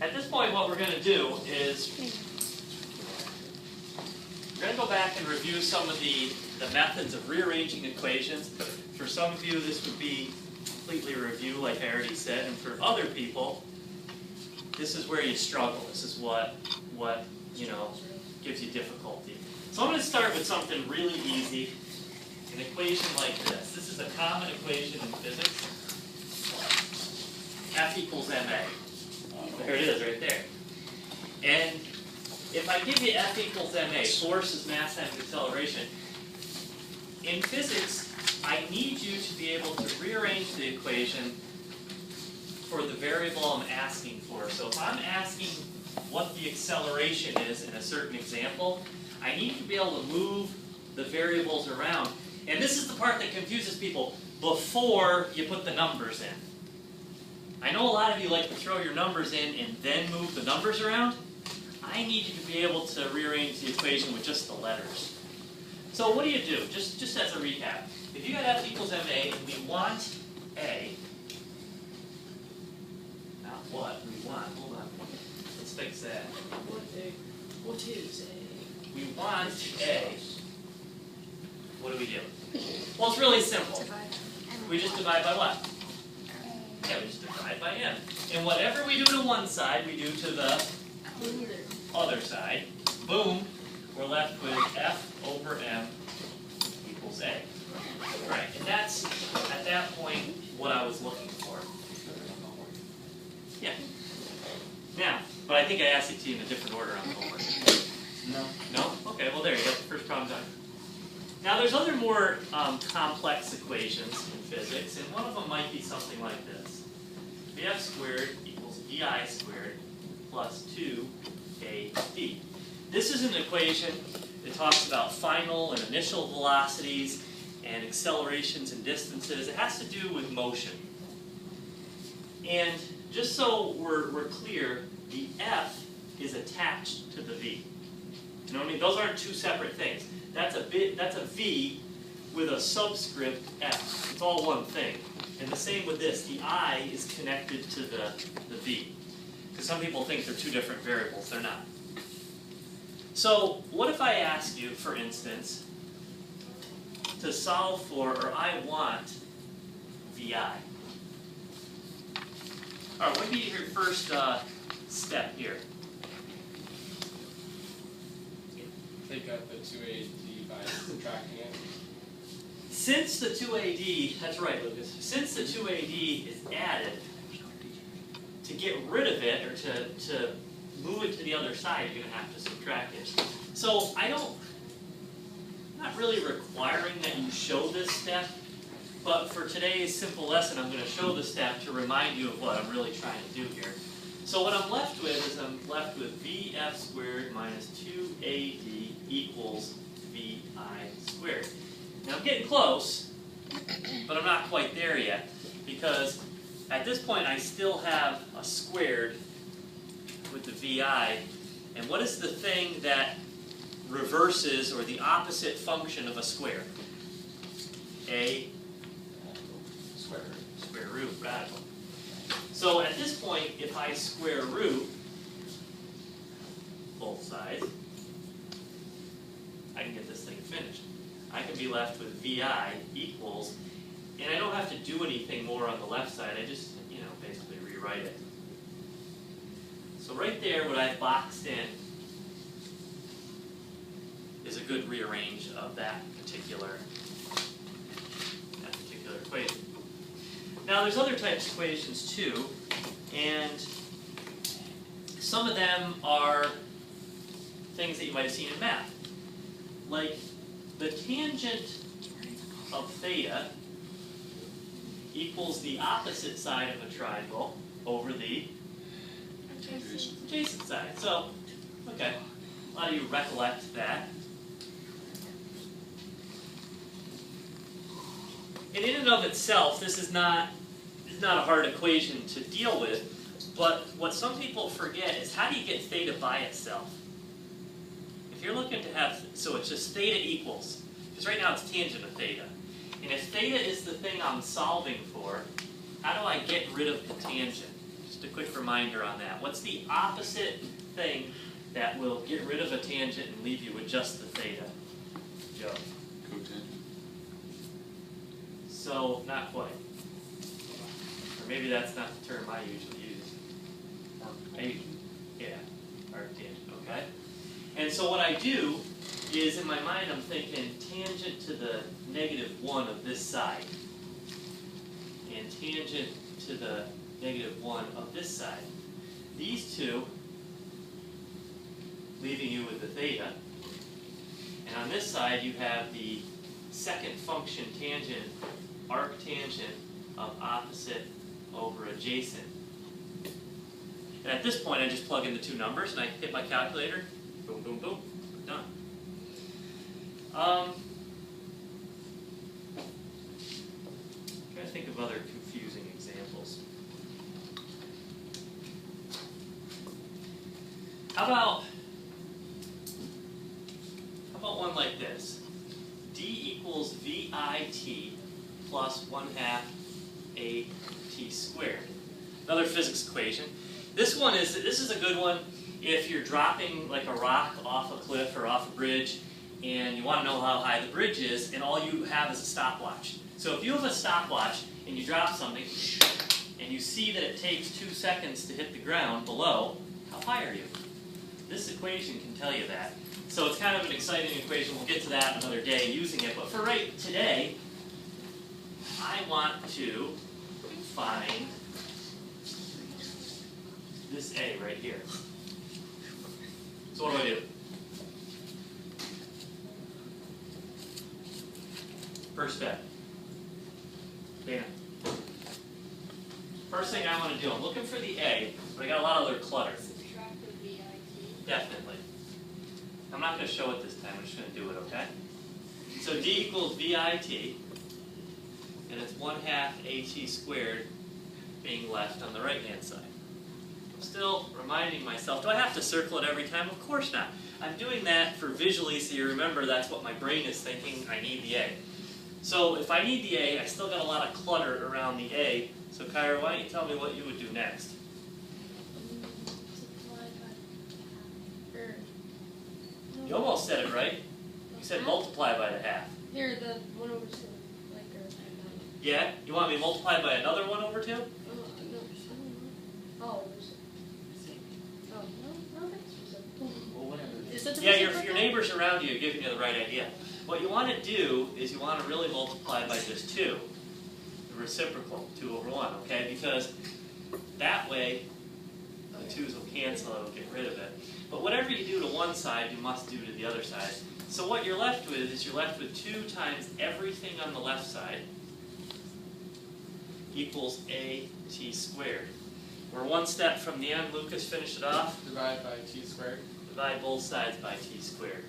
at this point what we're going to do is we're going to go back and review some of the methods of rearranging equations. For some of you this would be completely a review like I already said, and for other people this is where you struggle. This is what gives you difficulty. So I'm going to start with something really easy, an equation like this. This is a common equation in physics. F equals ma. There it is right there. And if I give you F equals ma, force is mass times acceleration, in physics I need you to be able to rearrange the equation for the variable I'm asking for. So if I'm asking what the acceleration is in a certain example, I need to be able to move the variables around. And this is the part that confuses people before you put the numbers in. I know a lot of you like to throw your numbers in and then move the numbers around. I need you to be able to rearrange the equation with just the letters. So what do you do? Just as a recap. If you got F equals ma and we want A, not what, we want, hold on. Let's fix that. What is A? We want A. What do we do? Well, it's really simple. We just divide by what? Yeah, we just divide by m. And whatever we do to one side, we do to the other side. Boom, we're left with F over m equals A. Right, and that's, at that point, what I was looking for. Yeah. Now, but I think I asked it to you in a different order on the homework. No? No? Okay, well there, you got the first problem done. Now there's other more complex equations in physics, and one of them might be something like this. Vf squared equals vi squared plus 2ad. This is an equation that talks about final and initial velocities and accelerations and distances. It has to do with motion. And just so we're clear, the f is attached to the v. You know what I mean? Those aren't two separate things. That's a v with a subscript f. It's all one thing. And the same with this. The I is connected to the v. Because some people think they're two different variables. They're not. So what if I ask you, for instance, to solve for, or I want vi? All right, what would be your first step here? Take out the 2AD by subtracting it. Since the 2AD, that's right, Lucas, since the 2AD is added, to get rid of it, or to move it to the other side, you're going to have to subtract it. So I'm not really requiring that you show this step, but for today's simple lesson, I'm going to show the step to remind you of what I'm really trying to do here. So what I'm left with is I'm left with Vf squared minus 2AD equals Vi squared. Now I'm getting close, but I'm not quite there yet, because at this point I still have a squared with the Vi, and what is the thing that reverses, or the opposite function of a square? A square root, radical. So at this point, if I square root both sides, I can get this thing finished. I can be left with Vi equals, and I don't have to do anything more on the left side. I just, basically rewrite it. So right there, what I've boxed in is a good rearrange of that particular equation. Now there's other types of equations too, and some of them are things that you might have seen in math. Like the tangent of theta equals the opposite side of a triangle over the adjacent side. So, okay, a lot of you recollect that. And in and of itself, this is not a hard equation to deal with, but what some people forget is, how do you get theta by itself? If you're looking to have, so it's just theta equals, because right now it's tangent of theta. And if theta is the thing I'm solving for, how do I get rid of the tangent? Just Just a quick reminder on that. What's the opposite thing that will get rid of a tangent and leave you with just the theta? Joe. Cotangent. So, not quite. Or maybe that's not the term I usually use. Yeah, arctangent, okay? And so what I do is, in my mind, I'm thinking tangent to the -1 of this side. And tangent to the -1 of this side. These two, leaving you with the theta. And on this side, you have the second function tangent, arctangent of opposite over adjacent. And at this point, I just plug in the two numbers and I hit my calculator. Boom, boom, boom. Done. Trying to think of other confusing examples. How about one like this? D equals VIT plus 1/2 AT squared. Another physics equation. This is a good one if you're dropping like a rock off a cliff or off a bridge and you want to know how high the bridge is and all you have is a stopwatch. So if you have a stopwatch and you drop something and you see that it takes 2 seconds to hit the ground below, how high are you? This equation can tell you that. So it's kind of an exciting equation. We'll get to that another day using it. But for right today, I want to find this A right here. So what do? First step. Dana. First thing I want to do, I'm looking for the A, but I got a lot of other clutter. Subtract the VIT. Definitely. I'm not going to show it this time, I'm just going to do it, okay? So D equals VIT, and it's 1/2 AT squared being left on the right-hand side. I'm still reminding myself, do I have to circle it every time? Of course not. I'm doing that for visually so you remember that's what my brain is thinking, I need the A. So if I need the A, I still got a lot of clutter around the A. So Kyra, why don't you tell me what you would do next? You almost said it right. You said multiply by the half. Here, the 1 over 2. Like, Yeah? You want me to multiply by another 1 over 2? no, oh, no, that's Well, whatever. Is that the Yeah, your reciprocal? neighbors around you are giving you the right idea. What you want to do is you want to really multiply by just 2. The reciprocal, 2 over 1, okay? Because that way, the 2's will cancel, it'll get rid of it. But whatever you do to one side, you must do to the other side. So what you're left with is you're left with 2 times everything on the left side equals AT squared. We're one step from the end. Lucas, finish it off. Divide by T squared. Divide both sides by T squared.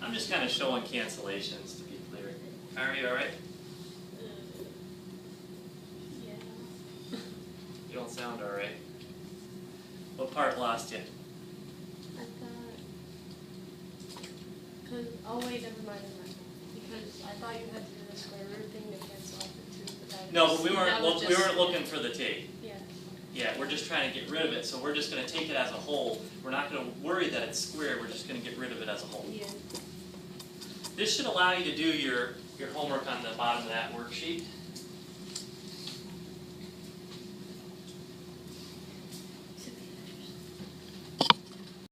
I'm just kind of showing cancellations to be clear. Are you all right? Yeah. You don't sound all right. What part lost you? I thought. Oh, wait, never mind. Because I thought you had to do the square root thing to cancel off the 2. But that No, was- but we that was weren't just- looking for the T. Yeah. Yeah, we're just trying to get rid of it. So we're just going to take it as a whole. We're not going to worry that it's squared. We're just going to get rid of it as a whole. Yeah. This should allow you to do your homework on the bottom of that worksheet.